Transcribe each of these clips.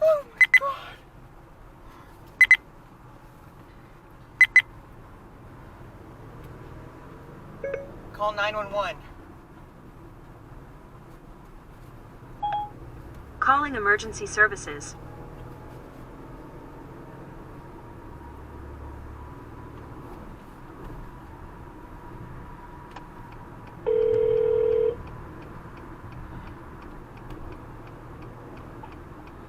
Oh my God. Call 911. Calling emergency services.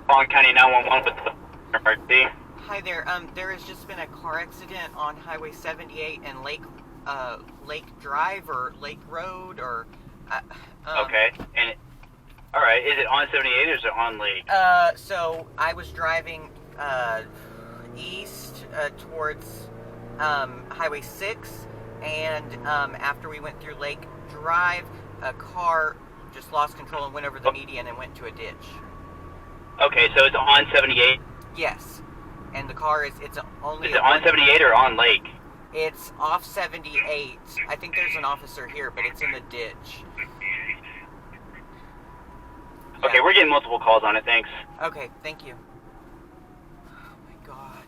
Lavon County 911 with the emergency. Hi there. There has just been a car accident on Highway 78 and Lake Drive or Lake Road or. Okay. And all right, is it on 78 or is it on Lake? So I was driving east towards Highway 6, and after we went through Lake Drive, a car just lost control and went over the median and went into a ditch. Okay, so it's on 78. Yes, and the car it's only. Is it on 78 or on Lake? It's off 78. I think there's an officer here, but it's in the ditch. Okay, we're getting multiple calls on it. Thanks. Okay, thank you. Oh my God.